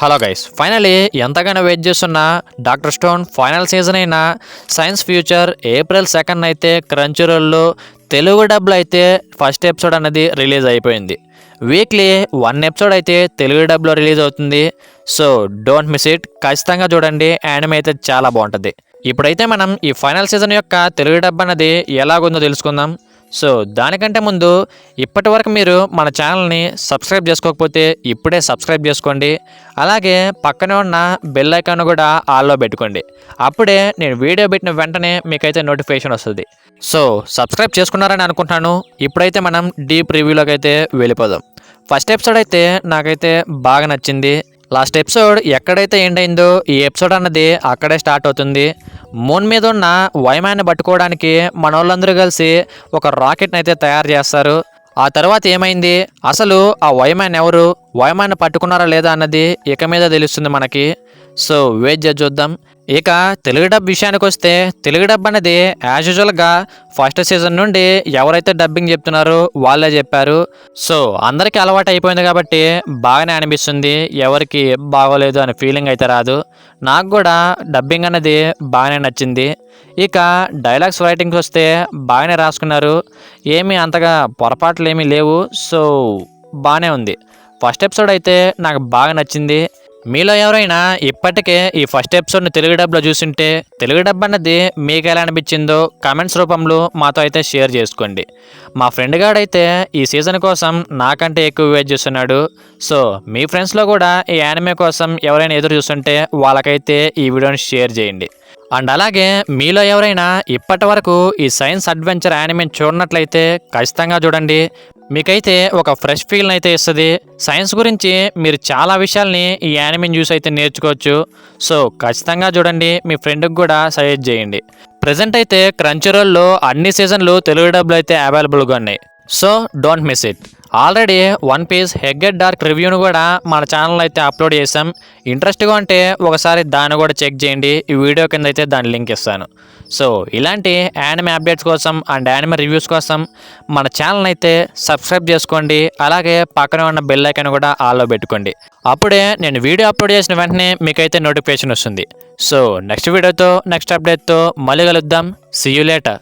Hello guys, finally ఎంతగానో wait చేస్తున్న doctor stone final season అయిన సైన్స్ ఫ్యూచర్ ఏప్రిల్ 2 అయితే క్రంచీరోల్లో తెలుగు డబ్లో అయితే ఫస్ట్ ఎపిసోడ్ అనేది రిలీజ్ అయిపోయింది. వీక్లీ 1 ఎపిసోడ్ అయితే తెలుగు డబ్లో రిలీజ్ అవుతుంది. సో డోంట్ మిస్ ఇట్, ఖచ్చితంగా చూడండి. యానిమే అయితే చాలా బాగుంటుంది. ఇప్పుడైతే మనం ఈ ఫైనల్ సీజన్ యొక్క తెలుగు డబ్ అనేది ఎలాగుందో తెలుసుకుందాం. సో దానికంటే ముందు ఇప్పటి వరకు మీరు మన ఛానల్ని సబ్స్క్రైబ్ చేసుకోకపోతే ఇప్పుడే సబ్స్క్రైబ్ చేసుకోండి. అలాగే పక్కనే ఉన్న బెల్ ఐకాన్ కూడా ఆల్లో పెట్టుకోండి. అప్పుడే నేను వీడియో పెట్టిన వెంటనే మీకైతే నోటిఫికేషన్ వస్తుంది. సో సబ్స్క్రైబ్ చేసుకున్నారని అనుకుంటున్నాను. ఇప్పుడైతే మనం డీప్ రివ్యూలోకి అయితే వెళ్ళిపోదాం. ఫస్ట్ ఎపిసోడ్ అయితే నాకైతే బాగా నచ్చింది. లాస్ట్ ఎపిసోడ్ ఎక్కడైతే ఎండ్ అయిందో ఈ ఎపిసోడ్ అన్నది అక్కడే స్టార్ట్ అవుతుంది. మూన్ మీద ఉన్న వైమాన్ని పట్టుకోవడానికి మన వాళ్ళందరూ కలిసి ఒక రాకెట్ని అయితే తయారు చేస్తారు. ఆ తర్వాత ఏమైంది, అసలు ఆ వైమాన్ ఎవరు, వైమాన్ని పట్టుకున్నారా లేదా అన్నది ఇక మీద తెలుస్తుంది మనకి. సో వెయిట్ చేసి చూద్దాం. ఇక తెలుగు డబ్ విషయానికి వస్తే తెలుగు డబ్ అనేది యాజ్ యూజువల్గా ఫస్ట్ సీజన్ నుండి ఎవరైతే డబ్బింగ్ చెప్తున్నారో వాళ్ళే చెప్పారు. సో అందరికీ అలవాటు అయిపోయింది కాబట్టి బాగానే అనిపిస్తుంది. ఎవరికి బాగోలేదు అనే ఫీలింగ్ అయితే రాదు. నాకు కూడా డబ్బింగ్ అనేది బాగానే నచ్చింది. ఇక డైలాగ్స్ రైటింగ్స్ వస్తే బాగానే రాసుకున్నారు. ఏమీ అంతగా పొరపాట్లు ఏమీ లేవు. సో బాగానే ఉంది. ఫస్ట్ ఎపిసోడ్ అయితే నాకు బాగా నచ్చింది. మీలో ఎవరైనా ఇప్పటికే ఈ ఫస్ట్ ఎపిసోడ్ని తెలుగు డబ్లో చూసింటే తెలుగు డబ్ అన్నది మీకు ఎలా అనిపించిందో కామెంట్స్ రూపంలో మాతో అయితే షేర్ చేసుకోండి. మా ఫ్రెండ్ గాడైతే ఈ సీజన్ కోసం నాకంటే ఎక్కువ వెయిట్ చేస్తున్నాడు. సో మీ ఫ్రెండ్స్లో కూడా ఈ యానిమే కోసం ఎవరైనా ఎదురు చూస్తుంటే వాళ్ళకైతే ఈ వీడియోని షేర్ చేయండి. అండ్ అలాగే మీలో ఎవరైనా ఇప్పటి వరకు ఈ సైన్స్ అడ్వెంచర్ యానిమే చూడనట్లయితే ఖచ్చితంగా చూడండి. మీకైతే ఒక ఫ్రెష్ ఫీల్ అయితే ఇస్తుంది. సైన్స్ గురించి మీరు చాలా విషయాల్ని ఈ యానిమేని చూసి అయితే నేర్చుకోవచ్చు. సో ఖచ్చితంగా చూడండి. మీ ఫ్రెండ్కి కూడా సజెస్ట్ చేయండి. ప్రజెంట్ అయితే క్రంచీరోల్లో అన్ని సీజన్లు తెలుగు డబ్లో అయితే అవైలబుల్గా ఉన్నాయి. So don't miss it. Already one piece egghead arc రివ్యూను కూడా మన ఛానల్ అయితే అప్లోడ్ చేసాం. ఇంట్రెస్ట్గా ఉంటే ఒకసారి దాన్ని కూడా చెక్ చేయండి. ఈ వీడియో కింద అయితే దాని లింక్ ఇస్తాను. సో ఇలాంటి యానిమే అప్డేట్స్ కోసం అండ్ యానిమే రివ్యూస్ కోసం మన ఛానల్ అయితే సబ్స్క్రైబ్ చేసుకోండి. అలాగే పక్కనే ఉన్న బెల్ ఐకాన్ కూడా ఆల్లో పెట్టుకోండి. అప్పుడే నేను వీడియో అప్లోడ్ చేసిన వెంటనే మీకైతే నోటిఫికేషన్ వస్తుంది. సో నెక్స్ట్ వీడియోతో నెక్స్ట్ అప్డేట్తో మళ్ళీ కలుద్దాం. See you later.